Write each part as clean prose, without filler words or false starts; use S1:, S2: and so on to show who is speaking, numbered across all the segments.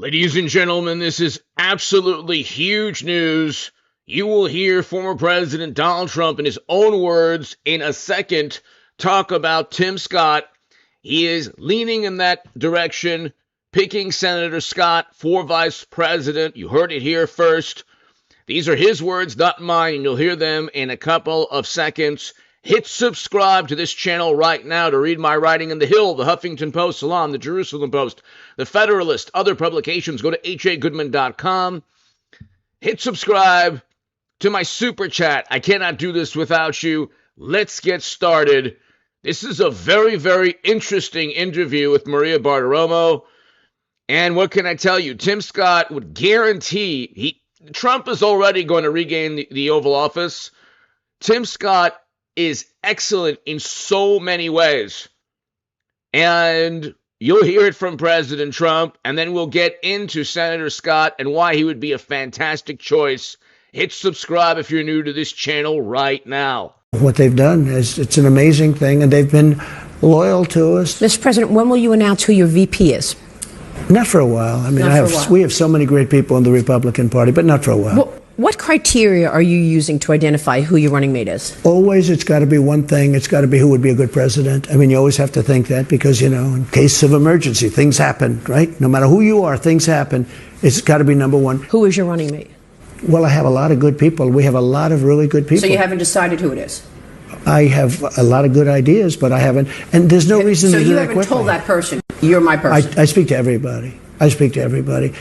S1: Ladies and gentlemen, this is absolutely huge news. You will hear former President Donald Trump, in his own words, in a second, talk about Tim Scott. He is leaning in that direction, picking Senator Scott for vice president. You heard it here first. These are his words, not mine, and you'll hear them in a couple of seconds. Hit subscribe to this channel right now to read my writing in The Hill, The Huffington Post, Salon, The Jerusalem Post, The Federalist, other publications. Go to hagoodman.com. Hit subscribe to my super chat. I cannot do this without you. Let's get started. This is a very, very interesting interview with Maria Bartiromo. And what can I tell you? Tim Scott would guarantee Trump is already going to regain the Oval Office. Tim Scott is excellent in so many ways. And you'll hear it from President Trump, and then we'll get into Senator Scott and why he would be a fantastic choice. Hit subscribe if you're new to this channel right now.
S2: What they've done is it's an amazing thing, and they've been loyal to us.
S3: Mr. President, when will you announce who your VP is?
S2: Not for a while. I mean, we have so many great people in the Republican Party, but not for a while.
S3: Well, what criteria are you using to identify who your running mate is?
S2: Always, it's got to be one thing. It's got to be who would be a good president. I mean, you always have to think that because, in case of emergency, things happen, right? No matter who you are, things happen. It's got to be number one.
S3: Who is your running mate?
S2: Well, I have a lot of good people. We have a lot of really good people.
S3: So you haven't decided who it is?
S2: I have a lot of good ideas, but I haven't. And there's no reason to do that quickly.
S3: So you haven't told that person, you're my person?
S2: I speak to everybody.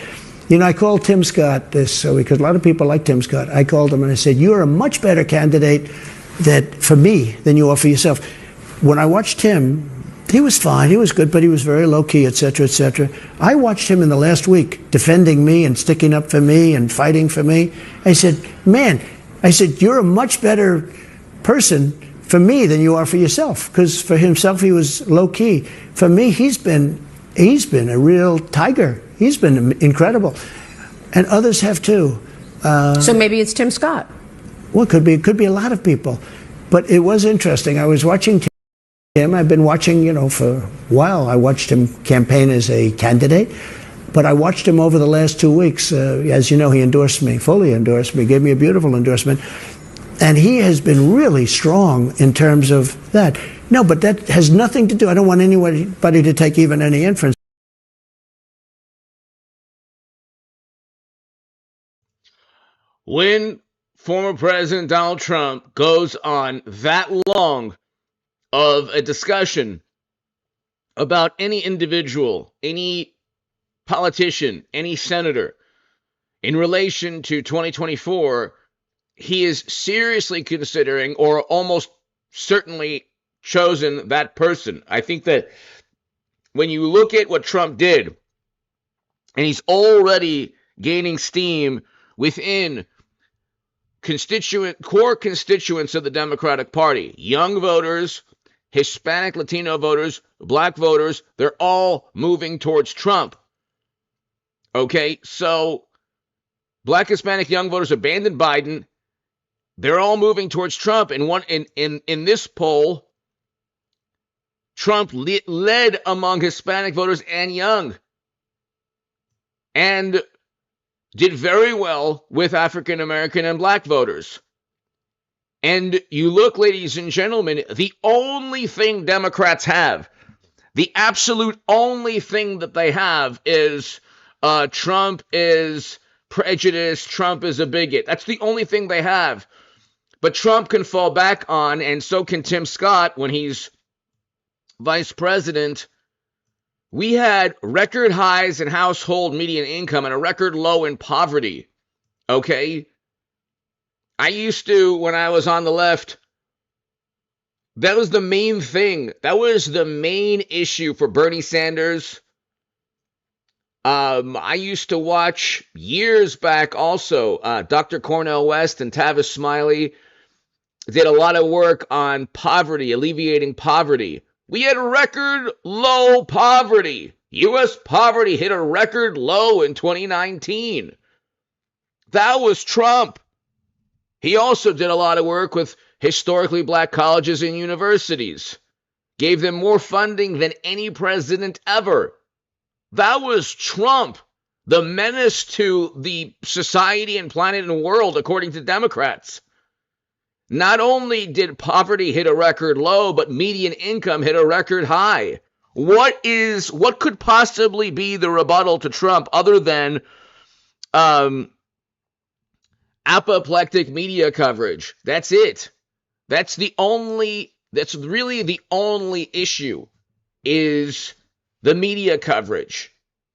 S2: I called Tim Scott because a lot of people like Tim Scott. I called him and I said, you're a much better candidate for me than you are for yourself. When I watched him, he was fine, he was good, but he was very low-key, et cetera, et cetera. I watched him in the last week defending me and sticking up for me and fighting for me. I said, you're a much better person for me than you are for yourself, because for himself he was low-key. For me, he's been a real tiger. He's been incredible, and others have too.
S3: So maybe it's Tim Scott.
S2: Well, it could be a lot of people, but it was interesting. I was watching Tim. I've been watching, for a while. I watched him campaign as a candidate, but I watched him over the last 2 weeks. As you know, he fully endorsed me, gave me a beautiful endorsement, and he has been really strong in terms of that. No, but that has nothing to do. I don't want anybody to take even any inference.
S1: When former President Donald Trump goes on that long of a discussion about any individual, any politician, any senator in relation to 2024, he is seriously considering or almost certainly chosen that person. I think that when you look at what Trump did, and he's already gaining steam within core constituents of the Democratic Party, young voters, Hispanic, Latino voters, black voters, they're all moving towards Trump. Okay, so black, Hispanic, young voters abandoned Biden. They're all moving towards Trump. And in this poll, Trump led among Hispanic voters and young, and did very well with African American and black voters. And you look, ladies and gentlemen, the only thing Democrats have, the absolute only thing that they have is Trump is prejudiced, Trump is a bigot. That's the only thing they have. But Trump can fall back on, and so can Tim Scott when he's vice president. We had record highs in household median income and a record low in poverty. Okay? I used to, when I was on the left, that was the main thing. That was the main issue for Bernie Sanders. I used to watch years back also, Dr. Cornel West and Tavis Smiley did a lot of work on poverty, alleviating poverty. We had record low poverty. U.S. poverty hit a record low in 2019. That was Trump. He also did a lot of work with historically black colleges and universities. Gave them more funding than any president ever. That was Trump. the menace to the society and planet and world, according to Democrats. Not only did poverty hit a record low, but median income hit a record high. What could possibly be the rebuttal to Trump other than apoplectic media coverage? That's it. That's really the only issue, is the media coverage.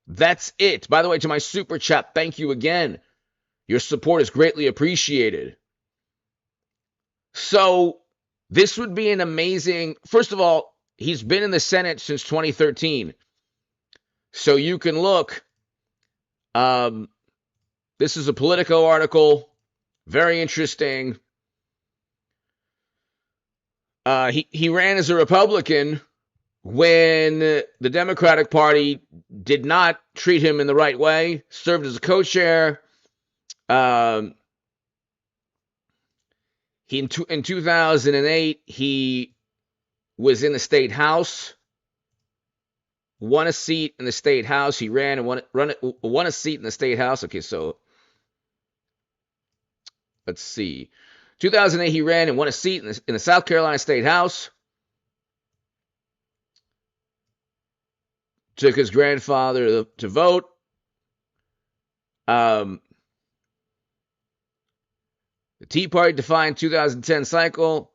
S1: That's it. By the way, to my super chat, thank you again. Your support is greatly appreciated. So this would be an amazing, first of all, he's been in the Senate since 2013. So you can look, this is a Politico article, very interesting. He ran as a Republican when the Democratic Party did not treat him in the right way, served as a co-chair. In 2008, he was in the state house, won a seat in the state house. He ran and won a seat in the state house. Okay, so let's see. 2008, he ran and won a seat in the South Carolina State House. Took his grandfather to vote. The Tea Party defined 2010 cycle.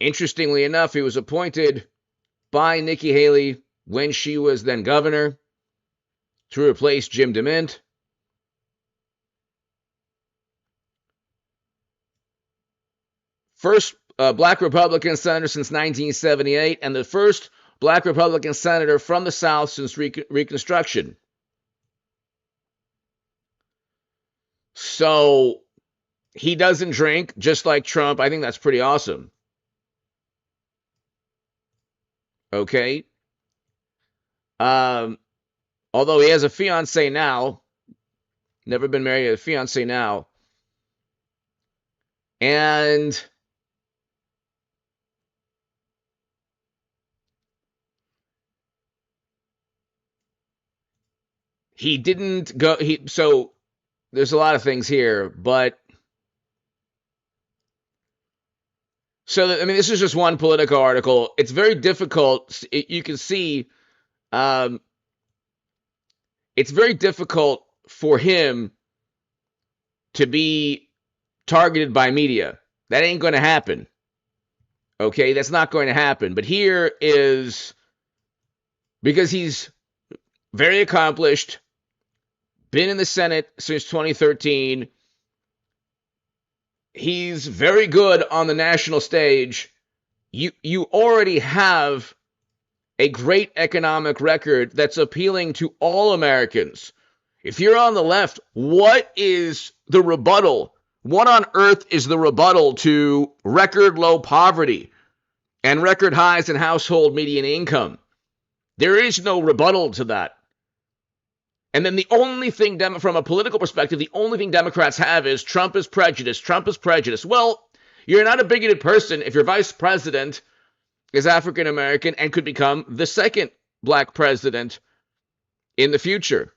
S1: Interestingly enough, he was appointed by Nikki Haley when she was then governor to replace Jim DeMint. First black Republican senator since 1978, and the first black Republican senator from the South since Reconstruction. So he doesn't drink, just like Trump. I think that's pretty awesome. Okay. Although he has a fiance now, never been married, a fiance now, and he didn't go. So there's a lot of things here, but so I mean, this is just one Politico article. It's very difficult. You can see, it's very difficult for him to be targeted by media. That ain't going to happen. Okay, that's not going to happen. But here is, because he's very accomplished, been in the Senate since 2013. He's very good on the national stage. You already have a great economic record that's appealing to all Americans. If you're on the left, what is the rebuttal? What on earth is the rebuttal to record low poverty and record highs in household median income? There is no rebuttal to that. And then the only thing, from a political perspective, the only thing Democrats have is Trump is prejudice. Trump is prejudice. Well, you're not a bigoted person if your vice president is African American and could become the second black president in the future.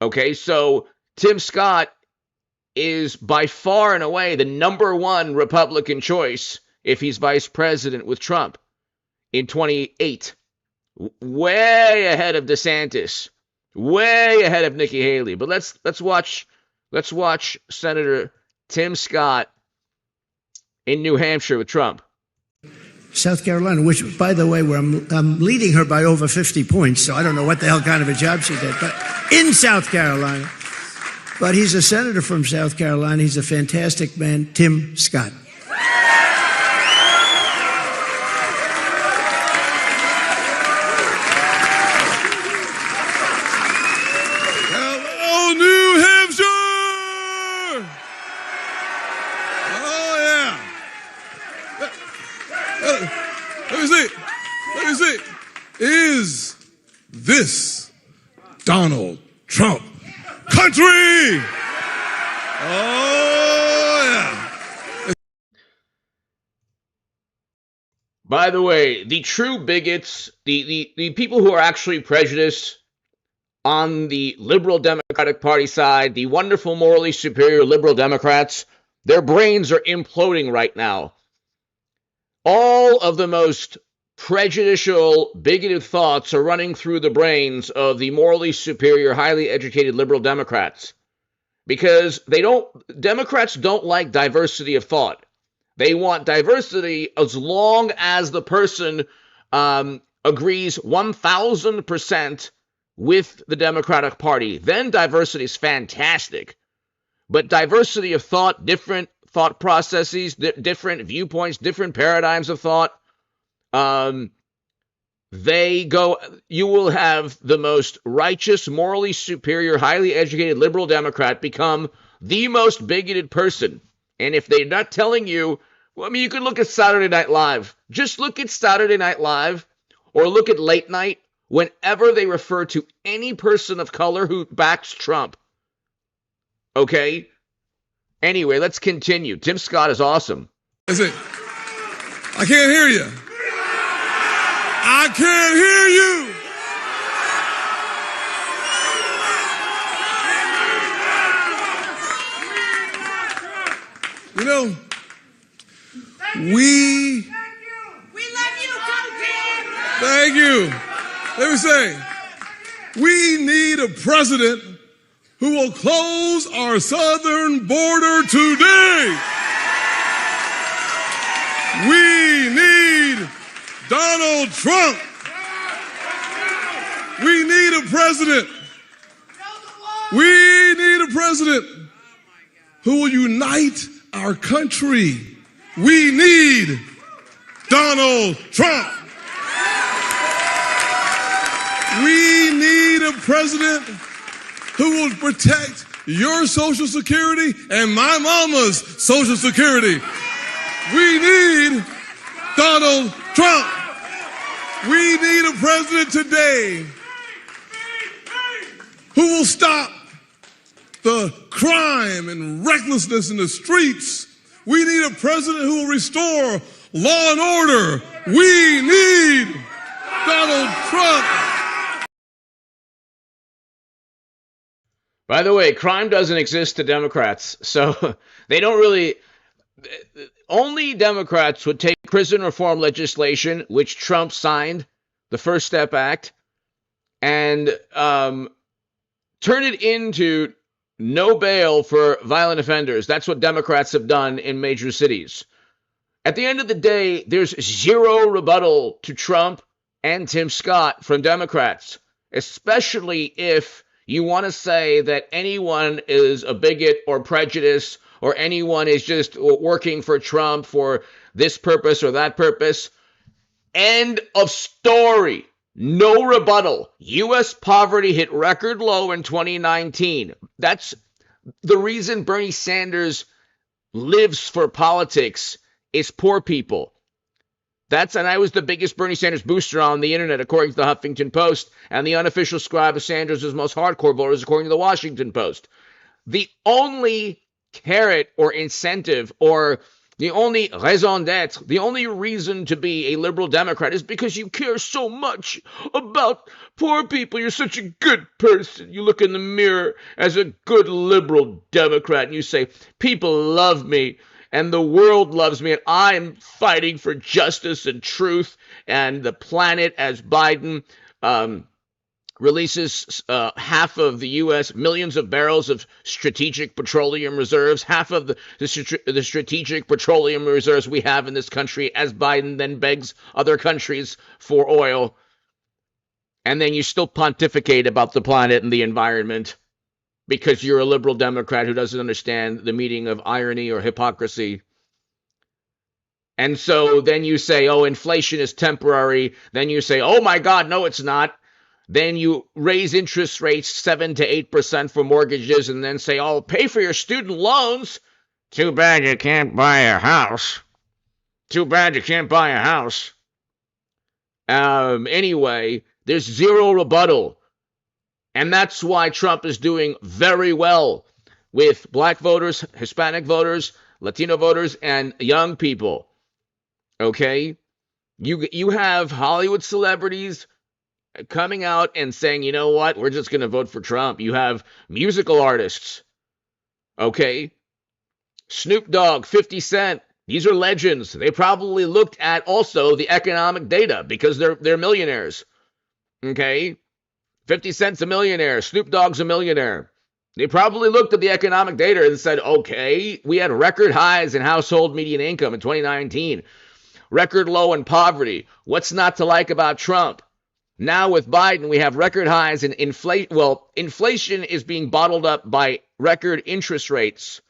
S1: Okay, so Tim Scott is by far and away the number one Republican choice if he's vice president with Trump in 28. Way ahead of DeSantis. Way ahead of Nikki Haley. But let's watch Senator Tim Scott in New Hampshire with Trump.
S2: South Carolina, which, by the way, where I'm leading her by over 50 points, so I don't know what the hell kind of a job she did, but in South Carolina. But he's a senator from South Carolina. He's a fantastic man, Tim Scott.
S4: Hello, New Hampshire! Oh, yeah. Let me see. Is this Donald Trump country? Oh, yeah.
S1: By the way, the true bigots, the people who are actually prejudiced on the liberal Democratic Party side, the wonderful, morally superior liberal Democrats, their brains are imploding right now. All of the most prejudicial, bigoted thoughts are running through the brains of the morally superior, highly educated liberal Democrats. Because Democrats don't like diversity of thought. They want diversity as long as the person agrees 1,000% with the Democratic Party. Then diversity is fantastic. But diversity of thought, different thought processes, different viewpoints, different paradigms of thought, you will have the most righteous, morally superior, highly educated liberal Democrat become the most bigoted person. And if they're not telling you, well, I mean, you could look at Saturday Night Live. Just look at Saturday Night Live or look at Late Night whenever they refer to any person of color who backs Trump. Okay? Anyway, let's continue. Tim Scott is awesome.
S4: That's it. I can't hear you. I can't hear you. You know, we love you, Tim. Thank you. Let me say, we need a president who will close our southern border today. We need Donald Trump. We need a president. We need a president who will unite our country. We need Donald Trump. We need a president who will protect your Social Security and my mama's Social Security. We need Donald Trump. We need a president today who will stop the crime and recklessness in the streets. We need a president who will restore law and order. We need Donald Trump.
S1: By the way, crime doesn't exist to Democrats, so they don't really. Only Democrats would take prison reform legislation, which Trump signed, the First Step Act, and turn it into no bail for violent offenders. That's what Democrats have done in major cities. At the end of the day, there's zero rebuttal to Trump and Tim Scott from Democrats, especially if you want to say that anyone is a bigot or prejudiced or anyone is just working for Trump for this purpose or that purpose. End of story. No rebuttal. U.S. poverty hit record low in 2019. That's the reason Bernie Sanders lives for politics is poor people. And I was the biggest Bernie Sanders booster on the internet, according to the Huffington Post, and the unofficial scribe of Sanders' most hardcore voters, according to the Washington Post. The only carrot or incentive or the only raison d'etre, the only reason to be a liberal Democrat is because you care so much about poor people. You're such a good person. You look in the mirror as a good liberal Democrat and you say, people love me and the world loves me and I'm fighting for justice and truth and the planet as Biden releases half of the U.S., millions of barrels of strategic petroleum reserves, half of the strategic petroleum reserves we have in this country, as Biden then begs other countries for oil. And then you still pontificate about the planet and the environment because you're a liberal Democrat who doesn't understand the meaning of irony or hypocrisy. And so then you say, oh, inflation is temporary. Then you say, oh, my God, no, it's not. Then you raise interest rates 7 to 8% for mortgages and then say, oh, pay for your student loans. Too bad you can't buy a house. Too bad you can't buy a house. Anyway, there's zero rebuttal. And that's why Trump is doing very well with black voters, Hispanic voters, Latino voters, and young people. Okay? You have Hollywood celebrities coming out and saying, you know what, we're just going to vote for Trump. You have musical artists, okay? Snoop Dogg, 50 Cent, these are legends. They probably looked at also the economic data because they're millionaires, okay? 50 Cent's a millionaire. Snoop Dogg's a millionaire. They probably looked at the economic data and said, okay, we had record highs in household median income in 2019, record low in poverty. What's not to like about Trump? Now with Biden, we have record highs in inflation. Well, inflation is being bottled up by record interest rates.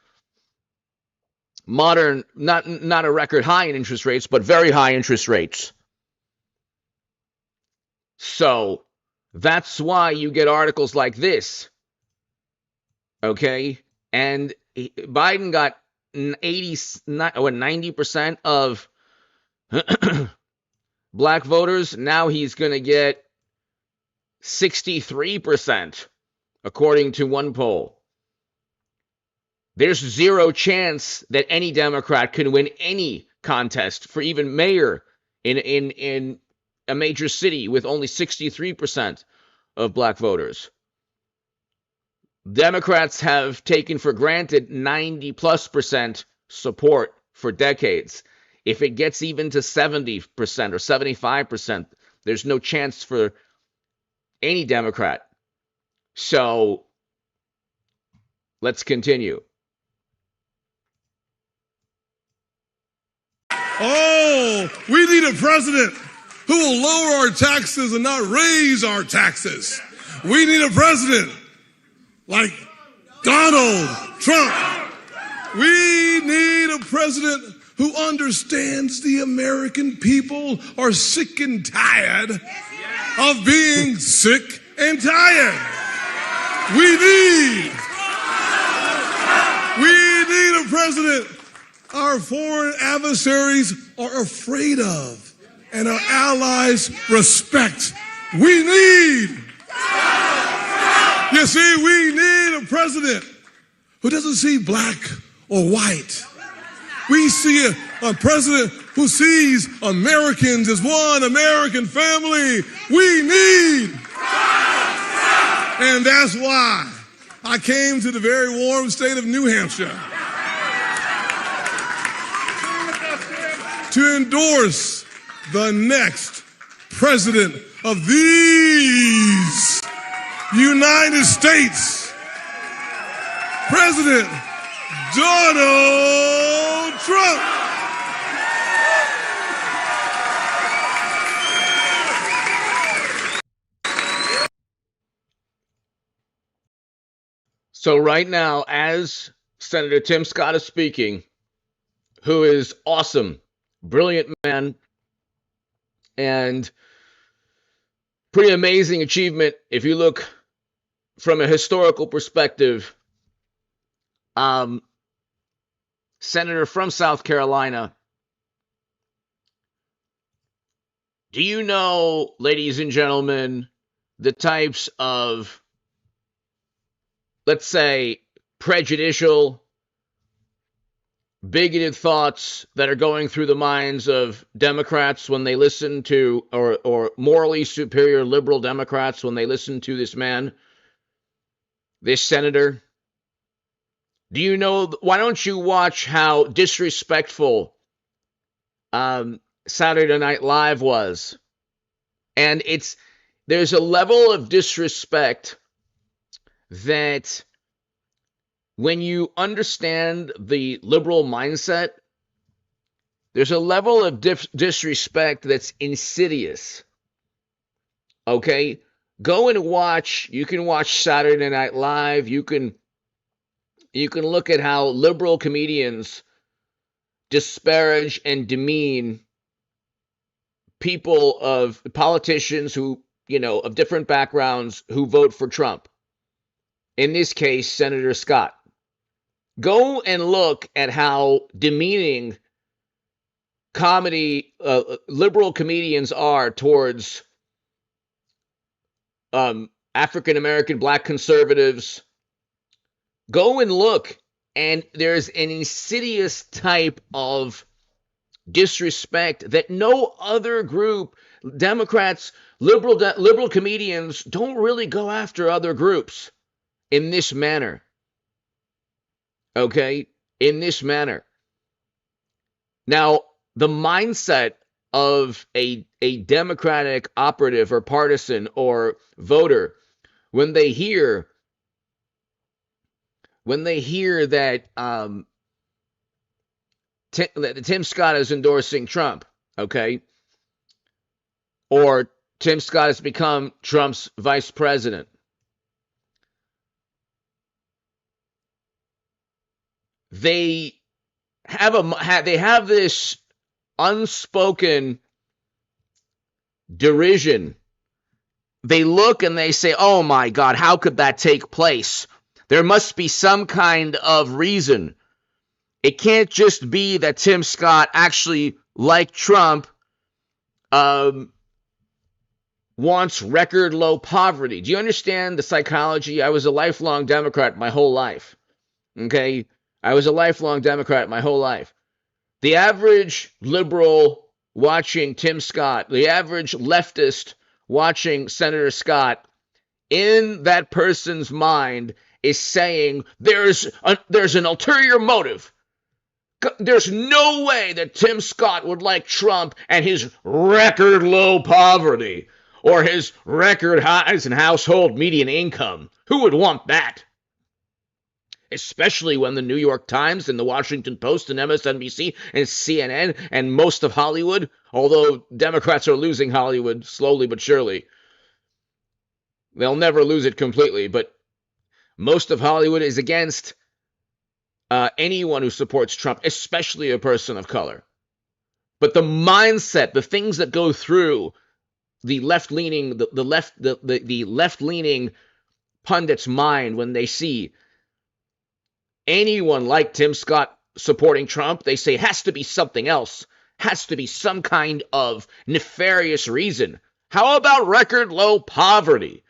S1: Not a record high in interest rates, but very high interest rates. So that's why you get articles like this. Okay? And Biden got 90% of black voters. Now he's going to get 63%, according to one poll. There's zero chance that any Democrat can win any contest for even mayor in a major city with only 63% of black voters. Democrats have taken for granted 90+% support for decades. If it gets even to 70% or 75%, there's no chance for any Democrat. So let's continue.
S4: Oh, we need a president who will lower our taxes and not raise our taxes. We need a president like Donald Trump. We need a president who understands the American people are sick and tired of being sick and tired. We need a president our foreign adversaries are afraid of and our allies respect. We need a president who doesn't see black or white. We see a president who sees Americans as one American family. We need. And that's why I came to the very warm state of New Hampshire to endorse the next president of these United States, President Donald Trump.
S1: So right now, as Senator Tim Scott is speaking, who is awesome, brilliant man, and pretty amazing achievement if you look from a historical perspective. Senator from South Carolina. Do you know, ladies and gentlemen, the types of, let's say, prejudicial, bigoted thoughts that are going through the minds of Democrats when they listen to, or morally superior liberal Democrats when they listen to this man, this senator? Do you know, why don't you watch how disrespectful Saturday Night Live was? And there's a level of disrespect that when you understand the liberal mindset, there's a level of disrespect that's insidious. Okay? Go and watch. You can watch Saturday Night Live. You can look at how liberal comedians disparage and demean politicians who, of different backgrounds who vote for Trump. In this case, Senator Scott. Go and look at how demeaning liberal comedians are towards African American, black conservatives. Go and look, and there's an insidious type of disrespect that no other group, Democrats, liberal comedians don't really go after other groups in this manner. Okay? In this manner. Now, the mindset of a Democratic operative or partisan or voter, when they hear that Tim Scott is endorsing Trump, okay, or Tim Scott has become Trump's vice president, they have this unspoken derision. They look and they say, "Oh my God, how could that take place? There must be some kind of reason. It can't just be that Tim Scott actually, like Trump, wants record low poverty." Do you understand the psychology? I was a lifelong Democrat my whole life. Okay? I was a lifelong Democrat my whole life. The average liberal watching Tim Scott, the average leftist watching Senator Scott, in that person's mind is saying there's an ulterior motive. There's no way that Tim Scott would like Trump and his record low poverty or his record highs in household median income. Who would want that? Especially when the New York Times and the Washington Post and MSNBC and CNN and most of Hollywood, although Democrats are losing Hollywood slowly but surely, they'll never lose it completely, but most of Hollywood is against anyone who supports Trump, especially a person of color. But the mindset, the things that go through the left-leaning, the left-leaning pundit's mind when they see anyone like Tim Scott supporting Trump, they say has to be something else, has to be some kind of nefarious reason. How about record low poverty?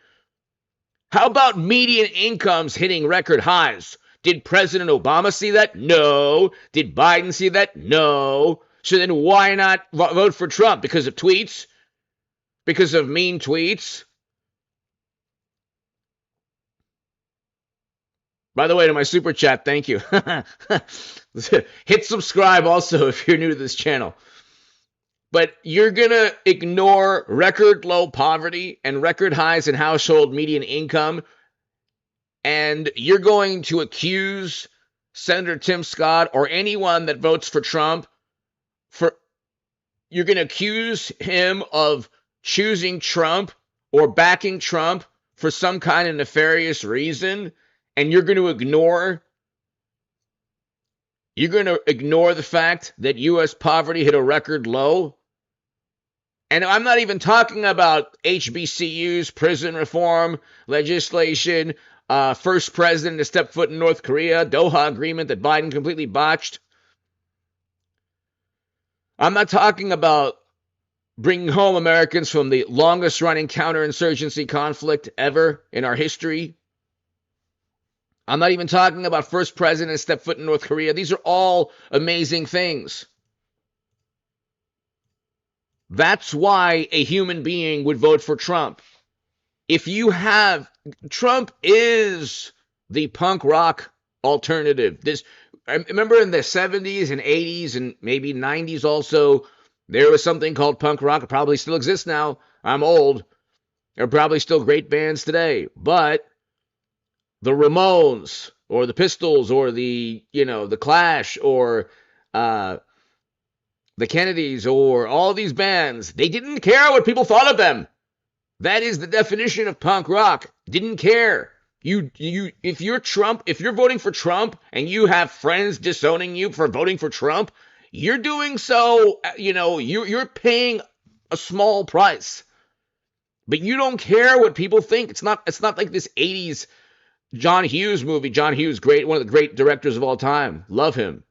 S1: How about median incomes hitting record highs? Did President Obama see that? No. Did Biden see that? No. So then why not vote for Trump? Because of tweets? Because of mean tweets? By the way, to my super chat, thank you. Hit subscribe also if you're new to this channel. But you're going to ignore record low poverty and record highs in household median income, and you're going to accuse Senator Tim Scott or anyone that votes for Trump you're going to accuse him of choosing Trump or backing Trump for some kind of nefarious reason, and you're going to ignore the fact that U.S. poverty hit a record low. And I'm not even talking about HBCUs, prison reform legislation, first president to step foot in North Korea, Doha agreement that Biden completely botched. I'm not talking about bringing home Americans from the longest running counterinsurgency conflict ever in our history. I'm not even talking about first president to step foot in North Korea. These are all amazing things. That's why a human being would vote for Trump. Trump is the punk rock alternative. I remember in the 70s and 80s and maybe 90s also, there was something called punk rock. It probably still exists now. I'm old. There are probably still great bands today. But the Ramones or the Pistols or the Clash or the Kennedys or all these bands, they didn't care what people thought of them. That is the definition of punk rock. Didn't care. If you're voting for Trump and you have friends disowning you for voting for Trump, you're doing so, you're paying a small price. But you don't care what people think. It's not like this 80s John Hughes movie. John Hughes, great, one of the great directors of all time. Love him.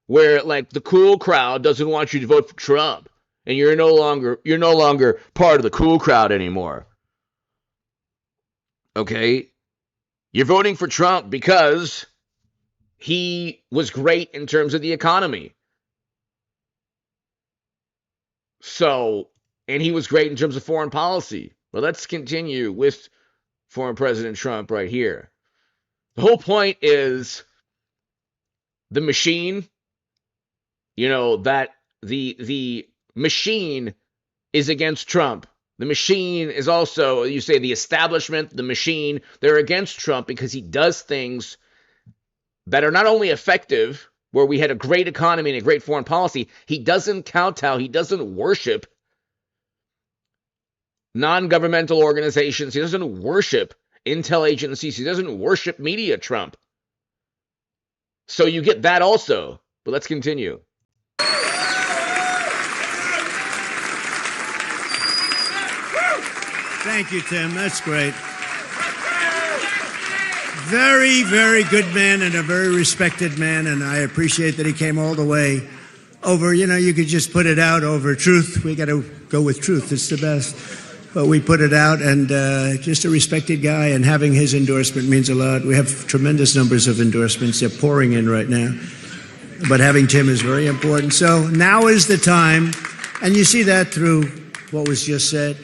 S1: Where like the cool crowd doesn't want you to vote for Trump, and you're no longer part of the cool crowd anymore. Okay? You're voting for Trump because he was great in terms of the economy. So, and he was great in terms of foreign policy. Well, let's continue with former President Trump right here. The whole point is the machine, that the machine is against Trump. The machine is also, you say the establishment, the machine, they're against Trump because he does things that are not only effective, where we had a great economy and a great foreign policy, he doesn't kowtow, he doesn't worship non-governmental organizations, he doesn't worship intel agencies, he doesn't worship media, Trump. So you get that also. But let's continue.
S2: Thank you, Tim. That's great. Very, very good man and a very respected man, and I appreciate that he came all the way over. You could just put it out over truth. We got to go with truth. It's the best. But we put it out, and just a respected guy, and having his endorsement means a lot. We have tremendous numbers of endorsements. They're pouring in right now. But having Tim is very important. So now is the time, and you see that through what was just said,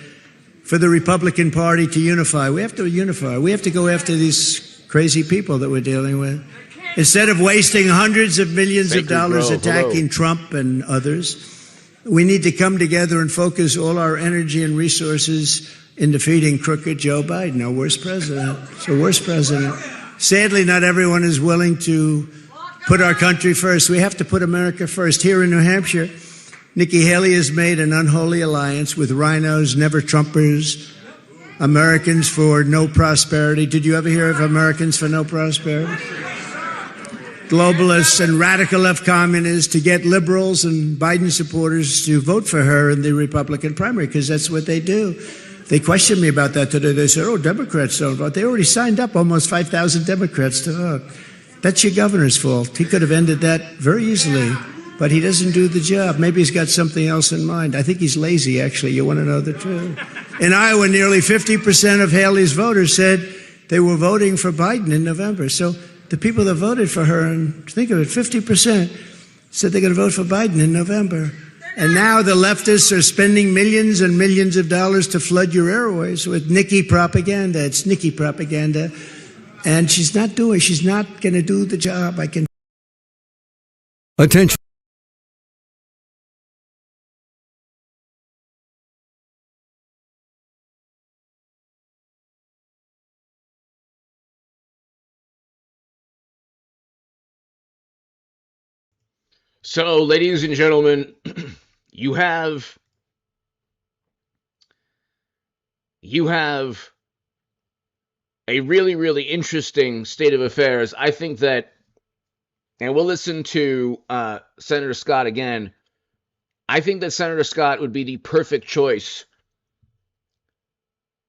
S2: for the Republican Party to unify. We have to unify. We have to go after these crazy people that we're dealing with. Instead of wasting hundreds of millions of dollars attacking Trump and others, we need to come together and focus all our energy and resources in defeating crooked Joe Biden, our worst president. It's the worst president. Sadly, not everyone is willing to put our country first. We have to put America first. Here in New Hampshire, Nikki Haley has made an unholy alliance with rhinos, never-Trumpers, Americans for No Prosperity. Did you ever hear of Americans for No Prosperity? Globalists and radical left communists to get liberals and Biden supporters to vote for her in the Republican primary, because that's what they do. They questioned me about that today. They said, oh, Democrats don't vote. They already signed up almost 5,000 Democrats to vote. That's your governor's fault. He could have ended that very easily, but he doesn't do the job. Maybe he's got something else in mind. I think he's lazy, actually. You want to know the truth? In Iowa, nearly 50% of Haley's voters said they were voting for Biden in November. So the people that voted for her, and think of it, 50% said they're going to vote for Biden in November. And now the leftists are spending millions and millions of dollars to flood your airways with Nikki propaganda. It's Nikki propaganda. And she's not going to do the job. I can.
S5: Attention.
S1: So, ladies and gentlemen, you have a really, really interesting state of affairs. I think that, and we'll listen to Senator Scott again, I think that Senator Scott would be the perfect choice.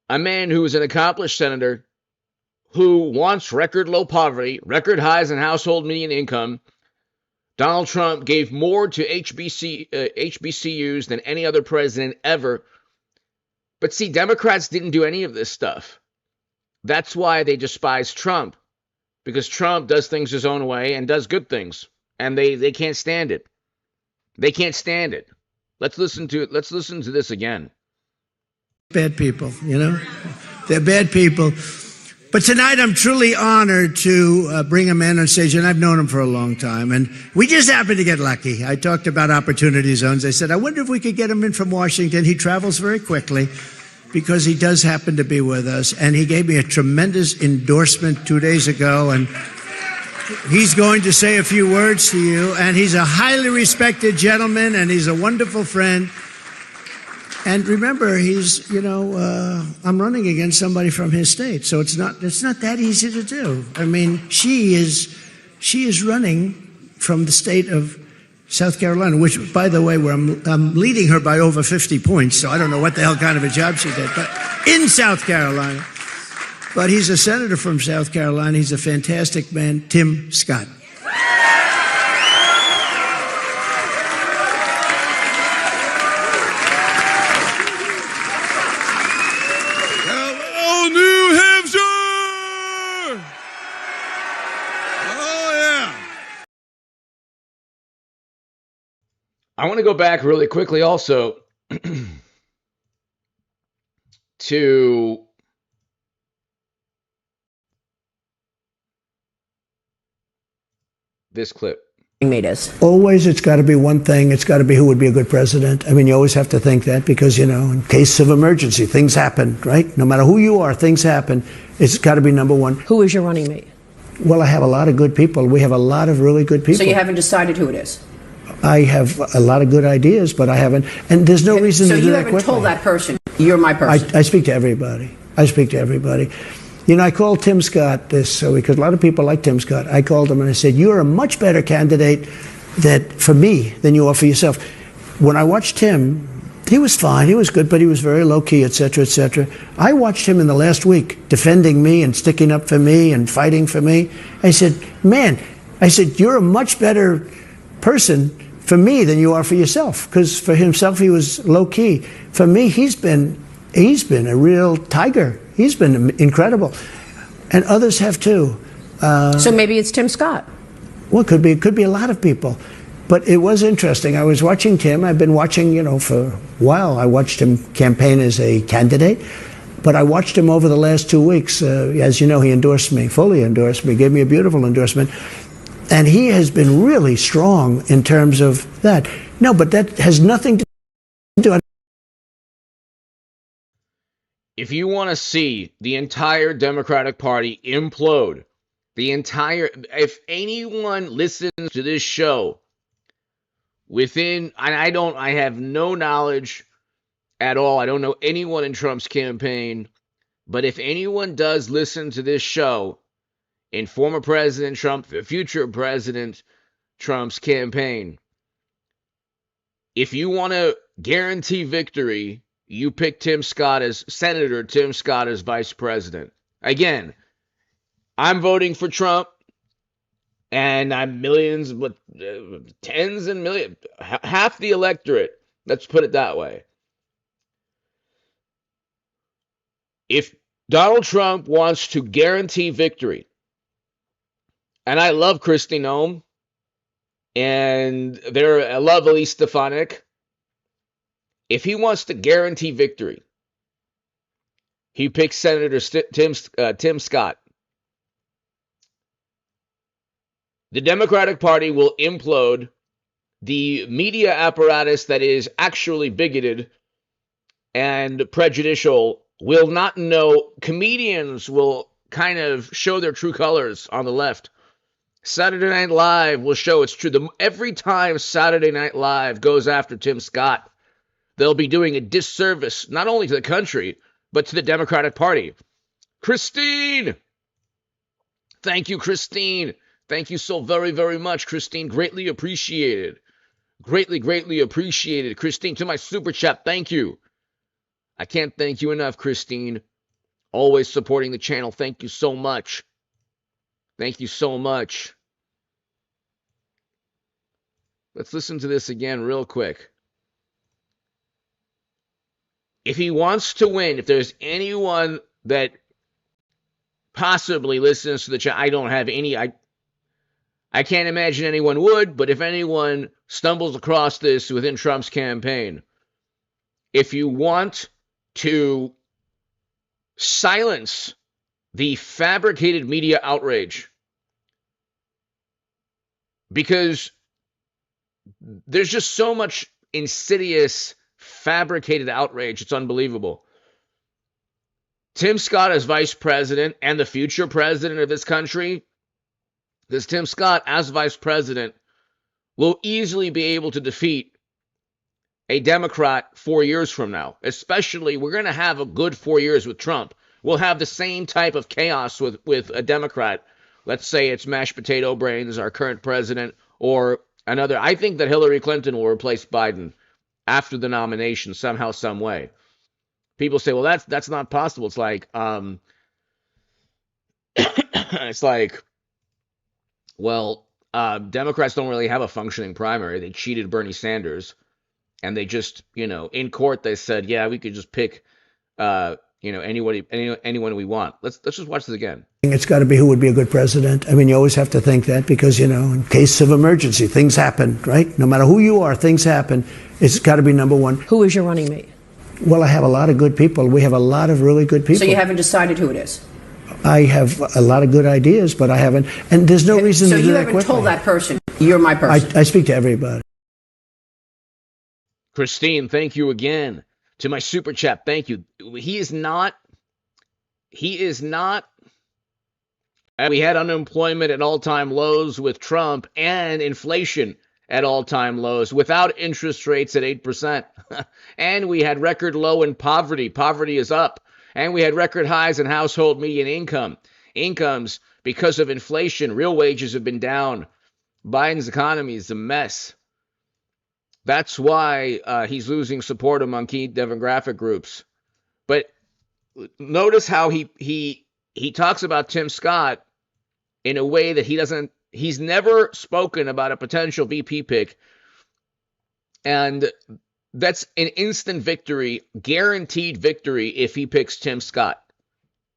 S1: A man who is an accomplished senator, who wants record low poverty, record highs in household median income. Donald Trump gave more to HBCUs than any other president ever. But see, Democrats didn't do any of this stuff. That's why they despise Trump, because Trump does things his own way and does good things, and they can't stand it. They can't stand it. Let's listen to it. Let's listen to this again.
S2: Bad people, they're bad people. But tonight I'm truly honored to bring a man on stage, and I've known him for a long time, and we just happened to get lucky. I talked about opportunity zones. I said, I wonder if we could get him in from Washington. He travels very quickly because he does happen to be with us, and he gave me a tremendous endorsement 2 days ago, and he's going to say a few words to you, and he's a highly respected gentleman, and he's a wonderful friend. And remember, he's, I'm running against somebody from his state, so it's not that easy to do. I mean, she is running from the state of South Carolina, which, by the way, where I'm leading her by over 50 points, so I don't know what the hell kind of a job she did, but in South Carolina. But he's a senator from South Carolina. He's a fantastic man, Tim Scott.
S1: I want to go back really quickly also. to this clip.
S3: Made us.
S2: Always, it's got to be one thing. It's got to be who would be a good president. I mean, you always have to think that because, in case of emergency, things happen, right? No matter who you are, things happen. It's got to be number one.
S3: Who is your running mate?
S2: Well, I have a lot of good people. We have a lot of really good people.
S3: So you haven't decided who it is?
S2: I have a lot of good ideas, but I haven't. And there's no reason to do that quickly.
S3: So you haven't told that person, you're my person?
S2: I speak to everybody. I speak to everybody. I called Tim Scott this because a lot of people like Tim Scott. I called him and I said, you're a much better candidate for me than you are for yourself. When I watched him, he was fine. He was good, but he was very low-key, et cetera, et cetera. I watched him in the last week defending me and sticking up for me and fighting for me. I said, you're a much better person for me than you are for yourself. Because for himself, he was low-key. For me, he's been a real tiger. He's been incredible. And others have too.
S3: So maybe it's Tim Scott.
S2: Well, it could be a lot of people. But it was interesting. I was watching Tim. I've been watching, for a while. I watched him campaign as a candidate. But I watched him over the last 2 weeks. As you know, he endorsed me, fully endorsed me, gave me a beautiful endorsement. And he has been really strong in terms of that. No, but that has nothing to do with.
S1: If you want to see the entire Democratic Party implode, if anyone listens to this show I have no knowledge at all. I don't know anyone in Trump's campaign, but if anyone does listen to this show in former President Trump, future President Trump's campaign, if you want to guarantee victory, you pick Senator Tim Scott as vice president. Again, I'm voting for Trump, and I'm millions, but tens and millions, half the electorate. Let's put it that way. If Donald Trump wants to guarantee victory, and I love Kristi Noem, and I love Elise Stefanik. If he wants to guarantee victory, he picks Senator Tim Scott. The Democratic Party will implode. The media apparatus that is actually bigoted and prejudicial will not know. Comedians will kind of show their true colors on the left. Saturday Night Live will show it's true. Every time Saturday Night Live goes after Tim Scott, they'll be doing a disservice, not only to the country, but to the Democratic Party. Christine! Thank you, Christine. Thank you so very, very much, Christine. Greatly appreciated. Greatly, greatly appreciated. Christine, to my super chat, thank you. I can't thank you enough, Christine. Always supporting the channel. Thank you so much. Thank you so much. Let's listen to this again real quick. If he wants to win, if there's anyone that possibly listens to the channel, I don't have any, I can't imagine anyone would, but if anyone stumbles across this within Trump's campaign, if you want to silence the fabricated media outrage, because there's just so much insidious fabricated outrage, it's unbelievable. Tim Scott as vice president and the future president of this country, this Tim Scott as vice president will easily be able to defeat a Democrat 4 years from now. Especially, we're going to have a good 4 years with Trump. We'll have the same type of chaos with a Democrat. Let's say it's mashed potato brains, our current president, or another. I think that Hillary Clinton will replace Biden after the nomination somehow, some way. People say, well, that's not possible. It's like, well, Democrats don't really have a functioning primary. They cheated Bernie Sanders, and they just, in court they said, yeah, we could just pick anyone we want. Let's just watch this again.
S2: It's got to be who would be a good president. I mean, you always have to think that because, in case of emergency, things happen, right? No matter who you are, things happen. It's got to be number one.
S3: Who is your running mate?
S2: Well, I have a lot of good people. We have a lot of really good people.
S3: So you haven't decided who it is?
S2: I have a lot of good ideas, but I haven't. And there's no reason to do that quickly.
S3: So you haven't told that person, you're my person?
S2: I speak to everybody.
S1: Christine, thank you again. To my super chat, thank you. He is not. We had unemployment at all-time lows with Trump and inflation at all-time lows without interest rates at 8%. And we had record low in poverty. Poverty is up. And we had record highs in household median income. Incomes, because of inflation, real wages have been down. Biden's economy is a mess. That's why he's losing support among key demographic groups. But notice how he talks about Tim Scott in a way that he's never spoken about a potential VP pick. And that's an instant victory, guaranteed victory if he picks Tim Scott.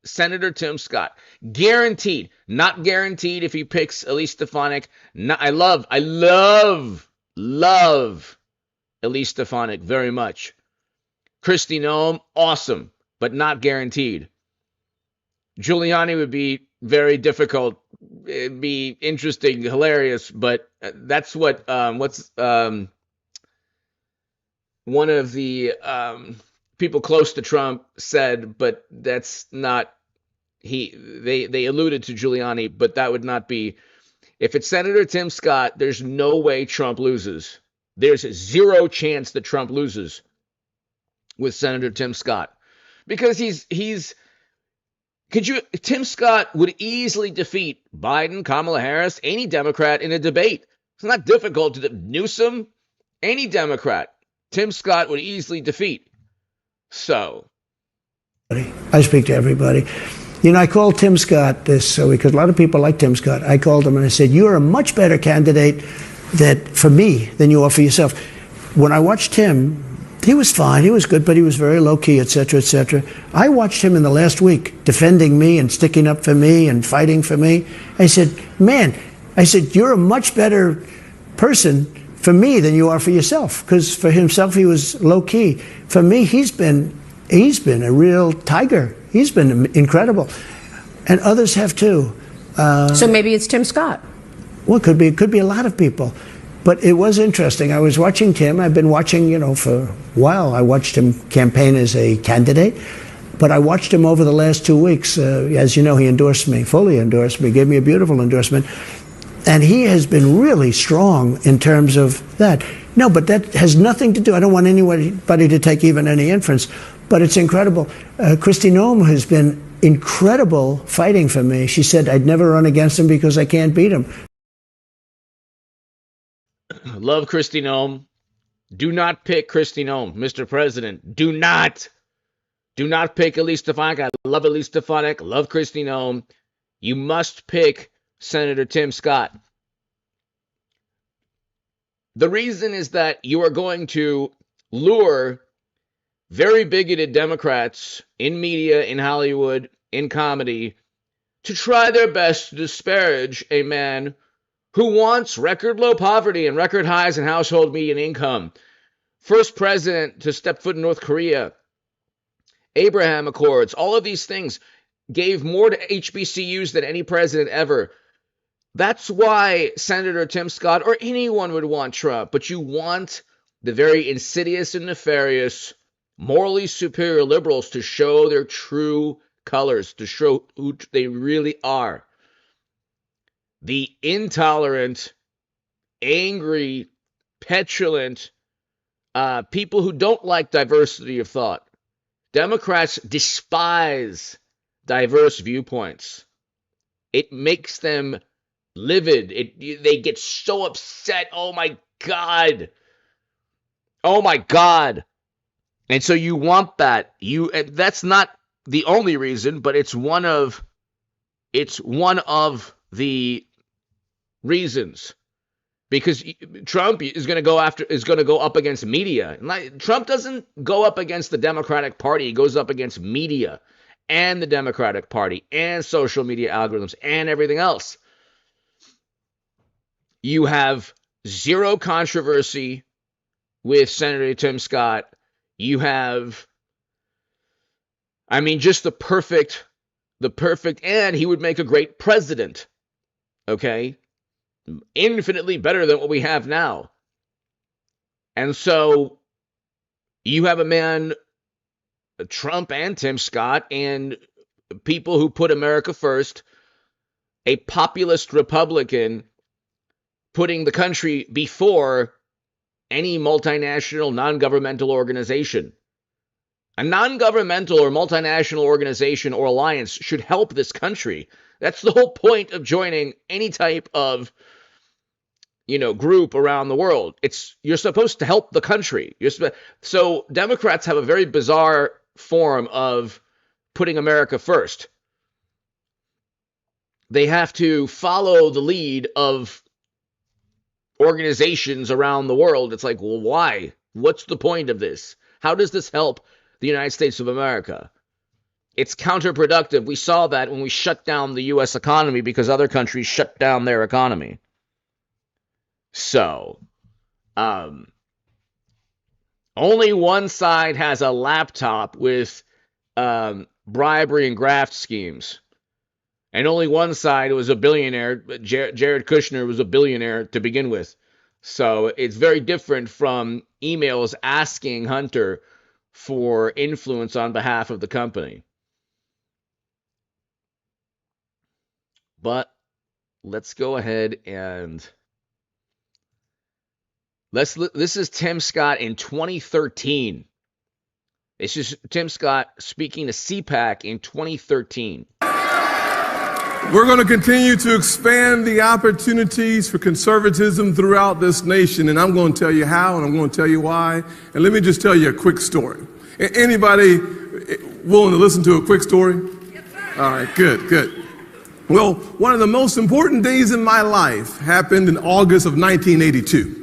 S1: Senator Tim Scott. Guaranteed. Not guaranteed if he picks Elise Stefanik. I love Elise Stefanik very much. Kristi Noem, awesome, but not guaranteed. Giuliani would be very difficult. It'd be interesting, hilarious, but that's what one of the people close to Trump said, but that's not they alluded to Giuliani, but that would not be. If it's Senator Tim Scott, there's no way Trump loses. There's zero chance that Trump loses with Senator Tim Scott, because Tim Scott would easily defeat Biden, Kamala Harris, any Democrat in a debate. It's not difficult to Newsom, any Democrat. Tim Scott would easily defeat. So
S2: I speak to everybody. I called Tim Scott this because a lot of people like Tim Scott. I called him and I said, "You're a much better candidate for me than you are for yourself." When I watched him, he was fine, he was good, but he was very low key, etc., etc. I watched him in the last week defending me and sticking up for me and fighting for me. I said, "You're a much better person for me than you are for yourself," because for himself he was low key. For me, he's been a real tiger. He's been incredible, and others have too.
S3: So maybe it's Tim Scott.
S2: Well, it could be a lot of people, but it was interesting. I was watching Tim. I've been watching, for a while. I watched him campaign as a candidate, but I watched him over the last 2 weeks. As you know, he endorsed me, fully endorsed me, gave me a beautiful endorsement. And he has been really strong in terms of that. No, but that has nothing to do. I don't want anybody to take even any inference, but it's incredible. Kristi Noem has been incredible fighting for me. She said I'd never run against him because I can't beat him.
S1: Love Kristi Noem. Do not pick Kristi Noem, Mr. President. Do not pick Elise Stefanik. I love Elise Stefanik. Love Kristi Noem. You must pick Senator Tim Scott. The reason is that you are going to lure very bigoted Democrats in media, in Hollywood, in comedy, to try their best to disparage a man who wants record low poverty and record highs in household median income. First president to step foot in North Korea. Abraham Accords. All of these things gave more to HBCUs than any president ever. That's why Senator Tim Scott or anyone would want Trump, but you want the very insidious and nefarious, morally superior liberals to show their true colors, to show who they really are. The intolerant, angry, petulant people who don't like diversity of thought. Democrats despise diverse viewpoints. It makes them livid. They get so upset. Oh my God. Oh my God. And so you want that. That's not the only reason, but it's one of the reasons. because Trump is going to go up against media. Trump doesn't go up against the Democratic Party. He goes up against media and the Democratic Party and social media algorithms and everything else. You have zero controversy with Senator Tim Scott. You have, just the perfect, and he would make a great president. Okay? Infinitely better than what we have now. And so you have a man, Trump and Tim Scott, and people who put America first, a populist Republican putting the country before any multinational, non-governmental organization. A non-governmental or multinational organization or alliance should help this country. That's the whole point of joining any type of, group around the world. You're supposed to help the country. So Democrats have a very bizarre form of putting America first. They have to follow the lead of organizations around the world. It's like, well, why? What's the point of this? How does this help the United States of America? It's counterproductive. We saw that when we shut down the U.S. economy because other countries shut down their economy. So, only one side has a laptop with bribery and graft schemes. And only one side was a billionaire. Jared Kushner was a billionaire to begin with. So it's very different from emails asking Hunter for influence on behalf of the company. But let's go ahead and this is Tim Scott in 2013. This is Tim Scott speaking to CPAC in 2013.
S4: We're going to continue to expand the opportunities for conservatism throughout this nation, and I'm going to tell you how, and I'm going to tell you why. And let me just tell you a quick story. Anybody willing to listen to a quick story? Yes, sir. All right, good. Well, one of the most important days in my life happened in August of 1982.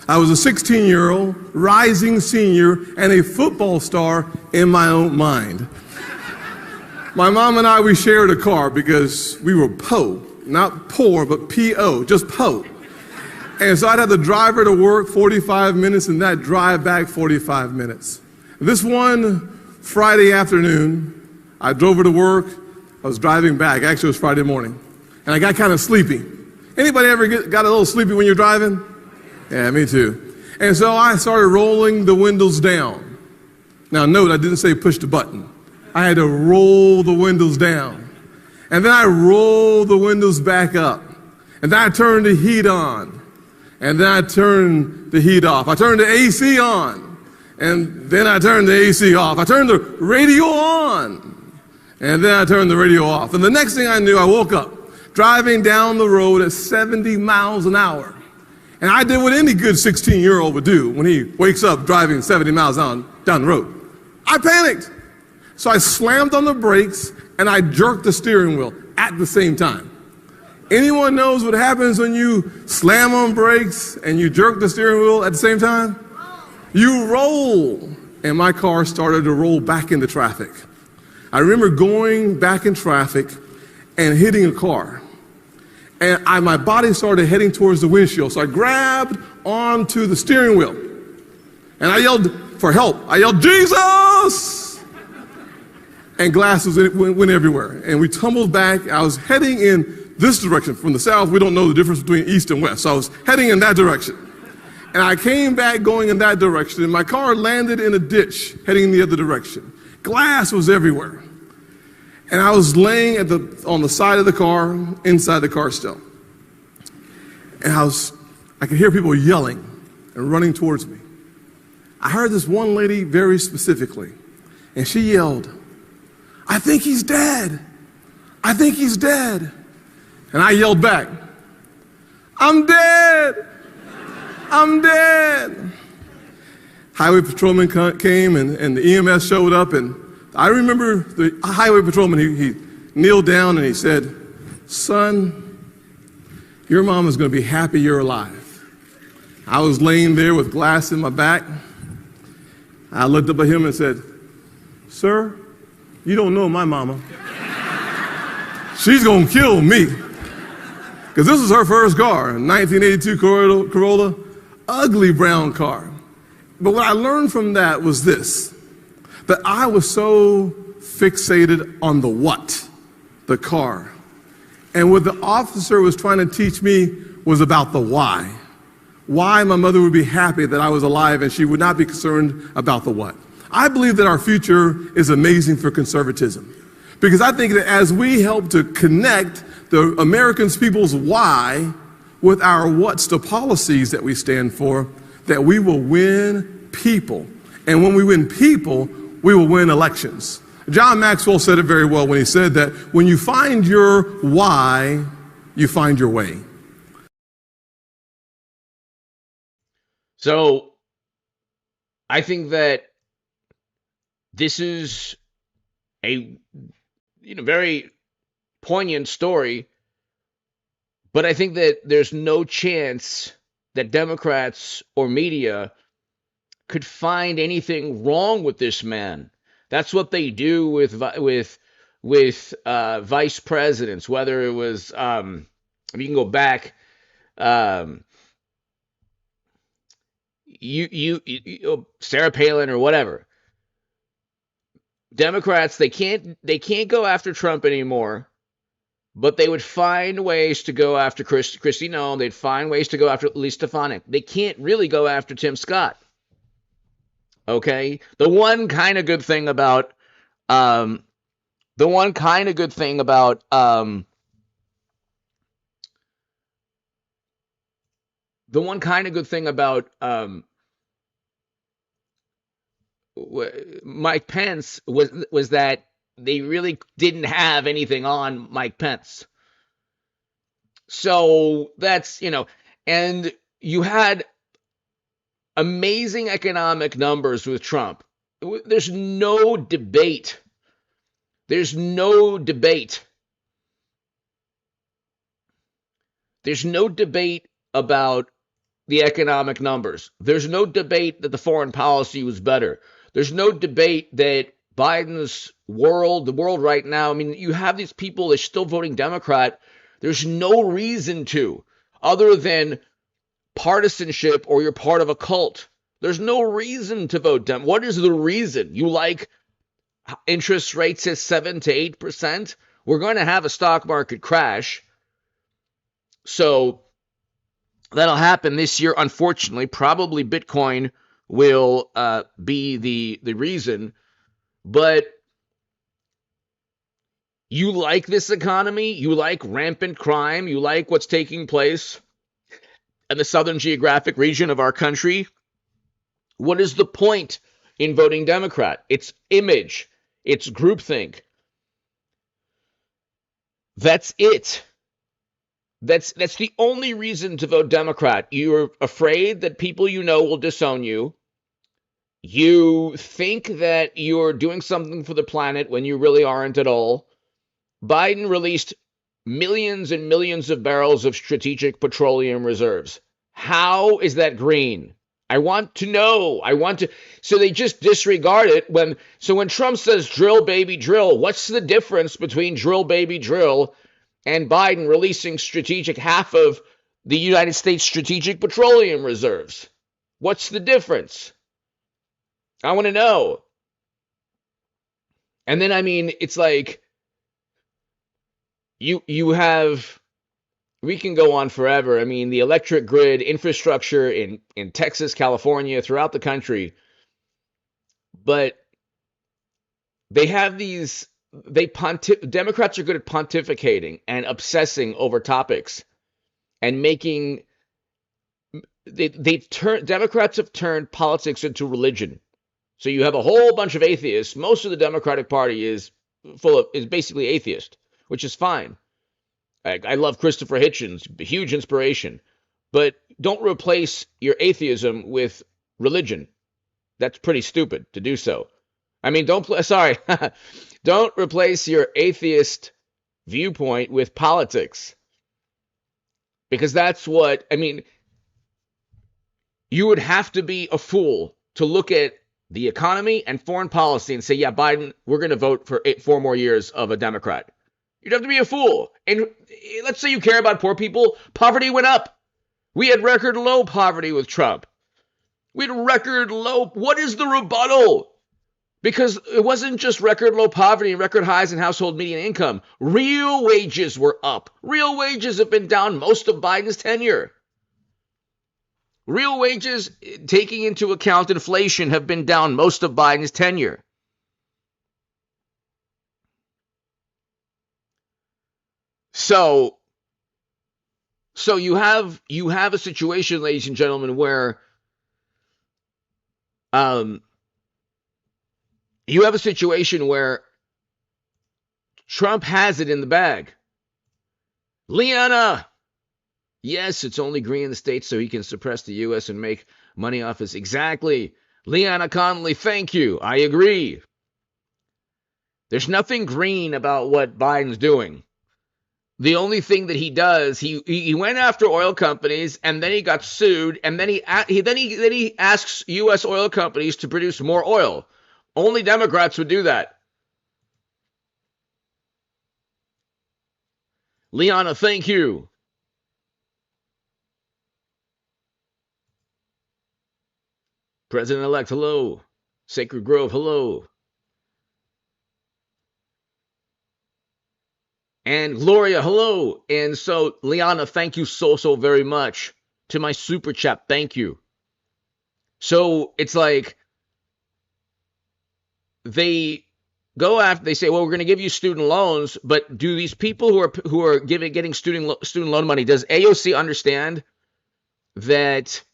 S4: I was a 16-year-old, rising senior, and a football star in my own mind. My mom and I, we shared a car because we were po, not poor, but P-O, just po. And so I'd have to drive her to work 45 minutes and that drive back 45 minutes. This one Friday afternoon, I drove her to work. I was driving back. Actually, it was Friday morning. And I got kind of sleepy. Anybody ever got a little sleepy when you're driving? Yeah, me too. And so I started rolling the windows down. Now, note, I didn't say push the button. I had to roll the windows down. And then I rolled the windows back up. And then I turned the heat on. And then I turned the heat off. I turned the AC on. And then I turned the AC off. I turned the radio on. And then I turned the radio off. And the next thing I knew, I woke up driving down the road at 70 miles an hour. And I did what any good 16-year-old would do when he wakes up driving 70 miles down the road. I panicked. So I slammed on the brakes and I jerked the steering wheel at the same time. Anyone knows what happens when you slam on brakes and you jerk the steering wheel at the same time? You roll. And my car started to roll back into traffic. I remember going back in traffic and hitting a car. And my body started heading towards the windshield. So I grabbed onto the steering wheel. And I yelled for help. I yelled, Jesus! And glasses went everywhere. And we tumbled back. I was heading in this direction. From the south, we don't know the difference between east and west. So I was heading in that direction. And I came back going in that direction. And my car landed in a ditch heading in the other direction. Glass was everywhere. And I was laying on the side of the car, inside the car still. And I could hear people yelling and running towards me. I heard this one lady very specifically, and she yelled, I think he's dead. I think he's dead. And I yelled back, I'm dead. I'm dead. Highway patrolman came and the EMS showed up, and I remember the highway patrolman, he kneeled down and he said, son, your mom is going to be happy you're alive. I was laying there with glass in my back. I looked up at him and said, "Sir, you don't know my mama. She's gonna kill me." Because this was her first car, a 1982 Corolla, ugly brown car. But what I learned from that was this, that I was so fixated on the what, the car. And what the officer was trying to teach me was about the why. Why my mother would be happy that I was alive and she would not be concerned about the what. I believe that our future is amazing for conservatism, because I think that as we help to connect the American people's why with our what's, the policies that we stand for, that we will win people. And when we win people, we will win elections. John Maxwell said it very well when he said that when you find your why, you find your way.
S1: So I think that this is a very poignant story, but I think that there's no chance that Democrats or media could find anything wrong with this man. That's what they do with vice presidents, whether it was if you can go back, Sarah Palin or whatever. Democrats, they can't go after Trump anymore, but they would find ways to go after Kristi Noem. They'd find ways to go after Elise Stefanik. They can't really go after Tim Scott. Okay, the one kind of good thing about Mike Pence was that they really didn't have anything on Mike Pence. So that's, and you had amazing economic numbers with Trump. There's no debate. There's no debate. There's no debate about the economic numbers. There's no debate that the foreign policy was better. There's no debate that Biden's world, the world right now, I mean, you have these people that are still voting Democrat. There's no reason to, other than partisanship or you're part of a cult. There's no reason to vote Dem. What is the reason? You like interest rates at 7 to 8%? We're going to have a stock market crash. So that'll happen this year, unfortunately. Probably Bitcoin will be the reason. But you like this economy? You like rampant crime? You like what's taking place in the southern geographic region of our country? What is the point in voting Democrat? It's image. It's groupthink. That's it. That's the only reason to vote Democrat. You're afraid that people you know will disown you. You think that you're doing something for the planet when you really aren't at all. Biden released millions and millions of barrels of strategic petroleum reserves. How is that green? I want to know. So they just disregard it when Trump says drill, baby, drill, what's the difference between drill, baby, drill and Biden releasing half of the United States strategic petroleum reserves? What's the difference? I want to know. And then, I mean, it's like we can go on forever. I mean, the electric grid infrastructure in Texas, California, throughout the country. But they have Democrats are good at pontificating and obsessing over topics and making, Democrats have turned politics into religion. So you have a whole bunch of atheists. Most of the Democratic Party is basically atheist, which is fine. I love Christopher Hitchens, huge inspiration. But don't replace your atheism with religion. That's pretty stupid to do so. I mean, don't replace your atheist viewpoint with politics. Because that's what, I mean, You would have to be a fool to look at the economy and foreign policy and say, yeah, Biden, we're going to vote for 4 more years of a Democrat. You'd have to be a fool. And let's say you care about poor people. Poverty went up. We had record low poverty with Trump. We had record low. What is the rebuttal? Because it wasn't just record low poverty and record highs in household median income. Real wages were up. Real wages have been down most of Biden's tenure. Real wages, taking into account inflation, have been down most of Biden's tenure. So you have a situation, ladies and gentlemen, where you have a situation where Trump has it in the bag. Liana, yes, it's only green in the States so he can suppress the U.S. and make money off us. Exactly. Liana Connolly, thank you. I agree. There's nothing green about what Biden's doing. The only thing that he does, he went after oil companies, and then he got sued, and then he asks U.S. oil companies to produce more oil. Only Democrats would do that. Liana, thank you. President-elect, hello. Sacred Grove, hello. And Gloria, hello. And so, Liana, thank you so very much. To my super chat, thank you. So it's like they go after, they say, well, we're going to give you student loans, but do these people who are getting student loan money, does AOC understand that?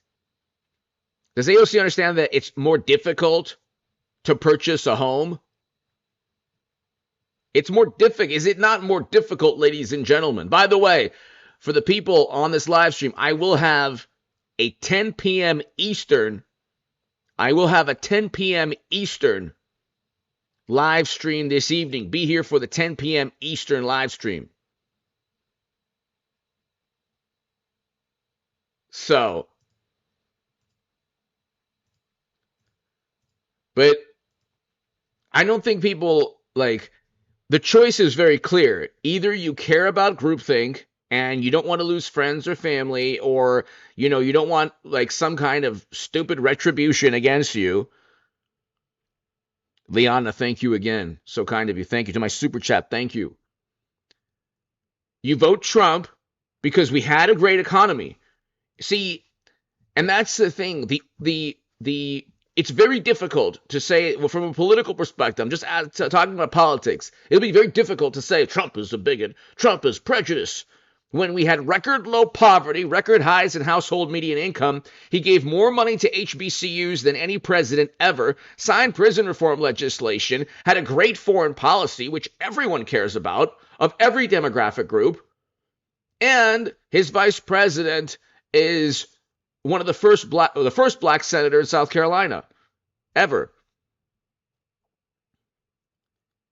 S1: Does AOC understand that it's more difficult to purchase a home? It's more difficult. Is it not more difficult, ladies and gentlemen? By the way, for the people on this live stream, I will have a 10 p.m. Eastern. I will have a 10 p.m. Eastern live stream this evening. Be here for the 10 p.m. Eastern live stream. So, but I don't think people like. The choice is very clear. Either you care about groupthink and you don't want to lose friends or family, or, you don't want like some kind of stupid retribution against you. Liana, thank you again. So kind of you. Thank you. To my super chat, thank you. You vote Trump because we had a great economy. See, and that's the thing. It's very difficult to say, well, from a political perspective, I'm just talking about politics. It'll be very difficult to say Trump is a bigot, Trump is prejudiced. When we had record low poverty, record highs in household median income, he gave more money to HBCUs than any president ever, signed prison reform legislation, had a great foreign policy, which everyone cares about, of every demographic group, and his vice president is one of the first black senator in South Carolina ever.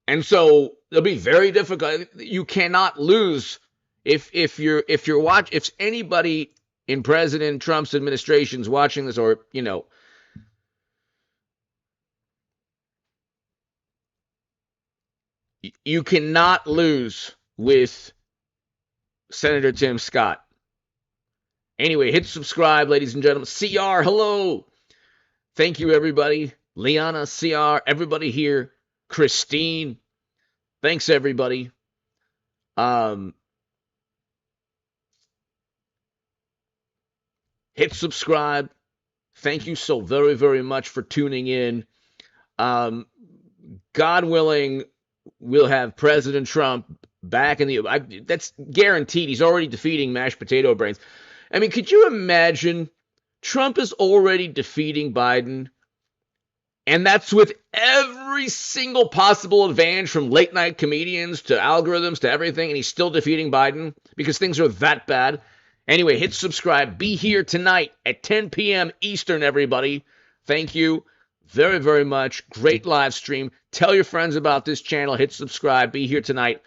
S1: And so it'll be very difficult. You cannot lose if anybody in President Trump's administration is watching this, or you cannot lose with Senator Tim Scott. Anyway, hit subscribe, ladies and gentlemen. CR, hello. Thank you, everybody. Liana, CR, everybody here. Christine. Thanks, everybody. Hit subscribe. Thank you so very, very much for tuning in. God willing, we'll have President Trump back in the... that's guaranteed. He's already defeating mashed potato brains. I mean, could you imagine? Trump is already defeating Biden, and that's with every single possible advantage, from late night comedians to algorithms to everything, and he's still defeating Biden because things are that bad. Anyway, hit subscribe. Be here tonight at 10 p.m. Eastern, everybody. Thank you very, very much. Great live stream. Tell your friends about this channel. Hit subscribe. Be here tonight.